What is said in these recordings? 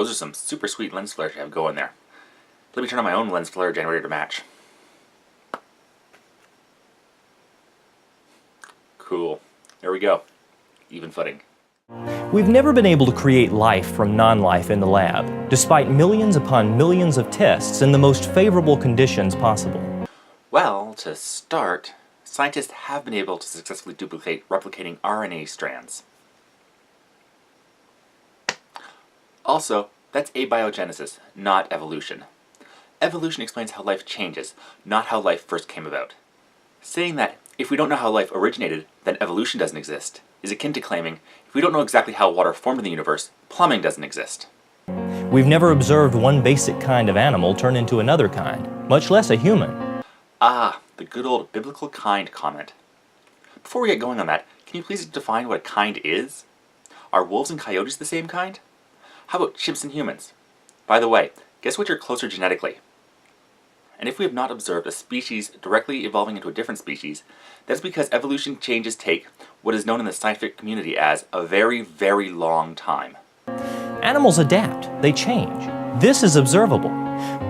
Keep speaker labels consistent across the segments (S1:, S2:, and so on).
S1: those are some super sweet lens flares you have going there. Let me turn on my own lens flare generator to match. Cool. There we go. Even footing.
S2: We've never been able to create life from non-life in the lab, despite millions upon millions of tests in the most favorable conditions possible.
S1: Well, to start, scientists have been able to successfully duplicate replicating RNA strands. Also, that's abiogenesis, not evolution. Evolution explains how life changes, not how life first came about. Saying that if we don't know how life originated, then evolution doesn't exist, is akin to claiming if we don't know exactly how water formed in the universe, plumbing doesn't exist.
S2: We've never observed one basic kind of animal turn into another kind, much less a human.
S1: Ah, the good old biblical kind comment. Before we get going on that, can you please define what a kind is? Are wolves and coyotes the same kind? How about chimps and humans? By the way, guess which are closer genetically? And if we have not observed a species directly evolving into a different species, that's because evolution changes take what is known in the scientific community as a very, very long time.
S2: Animals adapt, they change. This is observable.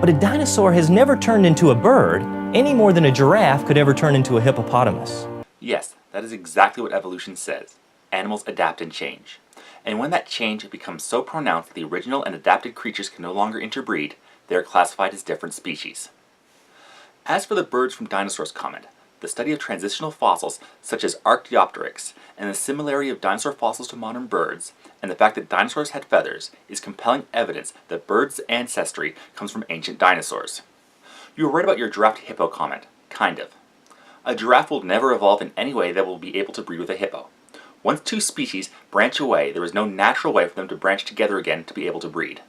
S2: But a dinosaur has never turned into a bird, any more than a giraffe could ever turn into a hippopotamus.
S1: Yes, that is exactly what evolution says. Animals adapt and change. And when that change becomes so pronounced that the original and adapted creatures can no longer interbreed, they are classified as different species. As for the birds from dinosaurs comment, the study of transitional fossils such as Archaeopteryx and the similarity of dinosaur fossils to modern birds, and the fact that dinosaurs had feathers, is compelling evidence that birds' ancestry comes from ancient dinosaurs. You were right about your giraffe to hippo comment, kind of. A giraffe will never evolve in any way that will be able to breed with a hippo. Once two species branch away, there is no natural way for them to branch together again to be able to breed.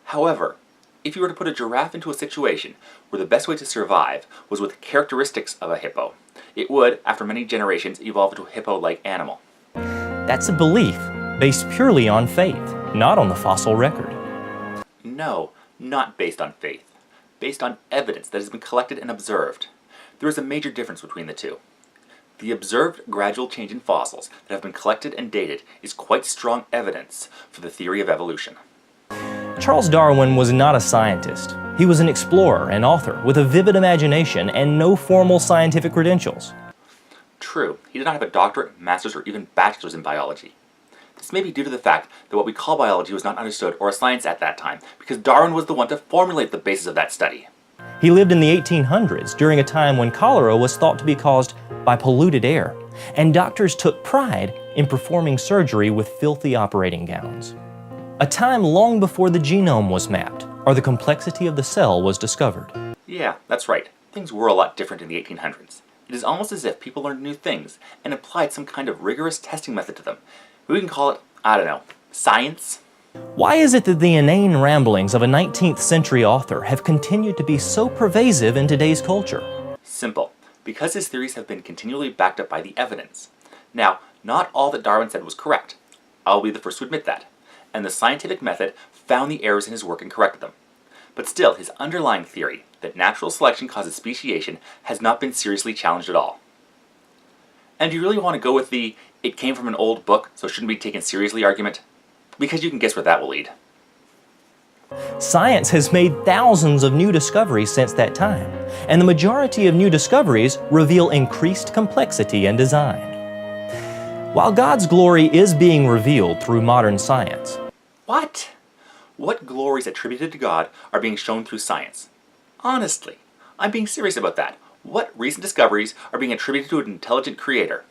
S1: However, if you were to put a giraffe into a situation where the best way to survive was with characteristics of a hippo, it would, after many generations, evolve into a hippo-like animal.
S2: That's a belief based purely on faith, not on the fossil record.
S1: No, not based on faith. Based on evidence that has been collected and observed. There is a major difference between the two. The observed gradual change in fossils that have been collected and dated is quite strong evidence for the theory of evolution.
S2: Charles Darwin was not a scientist. He was an explorer and author with a vivid imagination and no formal scientific credentials.
S1: True, he did not have a doctorate, master's, or even bachelor's in biology. This may be due to the fact that what we call biology was not understood or a science at that time, because Darwin was the one to formulate the basis of that study.
S2: He lived in the 1800s during a time when cholera was thought to be caused by polluted air, and doctors took pride in performing surgery with filthy operating gowns. A time long before the genome was mapped, or the complexity of the cell was discovered.
S1: Yeah, that's right. Things were a lot different in the 1800s. It is almost as if people learned new things and applied some kind of rigorous testing method to them. We can call it, I don't know, science?
S2: Why is it that the inane ramblings of a 19th century author have continued to be so pervasive in today's culture?
S1: Simple. Because his theories have been continually backed up by the evidence. Now, not all that Darwin said was correct. I'll be the first to admit that. And the scientific method found the errors in his work and corrected them. But still, his underlying theory that natural selection causes speciation has not been seriously challenged at all. And do you really want to go with the "it came from an old book, so it shouldn't be taken seriously" argument? Because you can guess where that will lead.
S2: Science has made thousands of new discoveries since that time, and the majority of new discoveries reveal increased complexity and design. While God's glory is being revealed through modern science.
S1: What? What glories attributed to God are being shown through science? Honestly, I'm being serious about that. What recent discoveries are being attributed to an intelligent creator?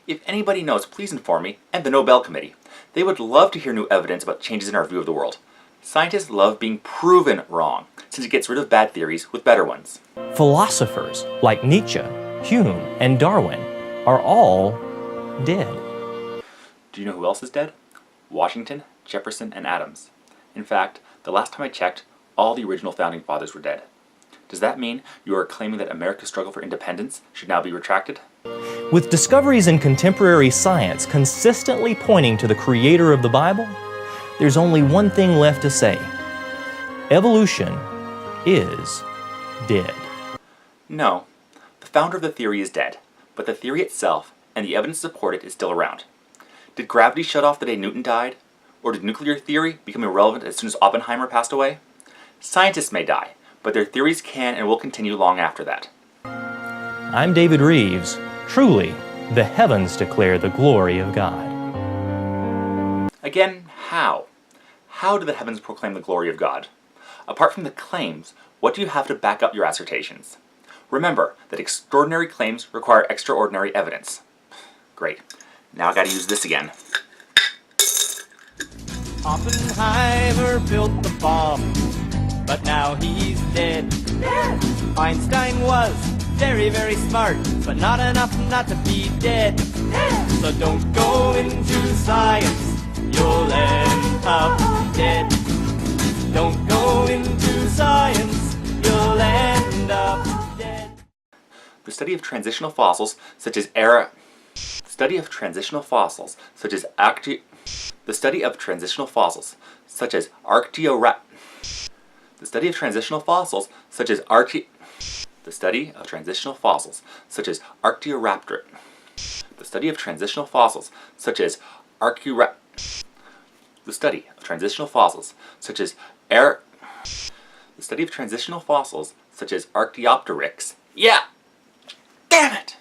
S1: If anybody knows, please inform me and the Nobel Committee. They would love to hear new evidence about changes in our view of the world. Scientists love being proven wrong, since it gets rid of bad theories with better ones.
S2: Philosophers like Nietzsche, Hume, and Darwin are all dead.
S1: Do you know who else is dead? Washington, Jefferson, and Adams. In fact, the last time I checked, all the original founding fathers were dead. Does that mean you are claiming that America's struggle for independence should now be retracted?
S2: With discoveries in contemporary science consistently pointing to the creator of the Bible, there's only one thing left to say. Evolution is dead.
S1: No. The founder of the theory is dead, but the theory itself and the evidence to support it is still around. Did gravity shut off the day Newton died? Or did nuclear theory become irrelevant as soon as Oppenheimer passed away? Scientists may die, but their theories can and will continue long after that.
S2: I'm David Reeves. Truly, the heavens declare the glory of God.
S1: Again, how? How do the heavens proclaim the glory of God? Apart from the claims, what do you have to back up your assertions? Remember that extraordinary claims require extraordinary evidence. Great. Now I gotta use this again.
S3: Oppenheimer built the bomb, but now he's dead. Einstein was very, very smart, but not enough not to be dead. So don't go into science, you'll end up dead. Don't go into science, you'll end up dead.
S1: The study of transitional fossils, such as The study of transitional fossils, such as Archaeoraptor. The study of transitional fossils, such as Archaeoraptor. The study of transitional fossils, such as Archaeoraptor. The study of transitional fossils, such as Archaeoraptor. The study of transitional fossils, such as Archaeoraptor. The study of transitional fossils, such as The study of transitional fossils, such as Archaeopteryx. Yeah! Damn it!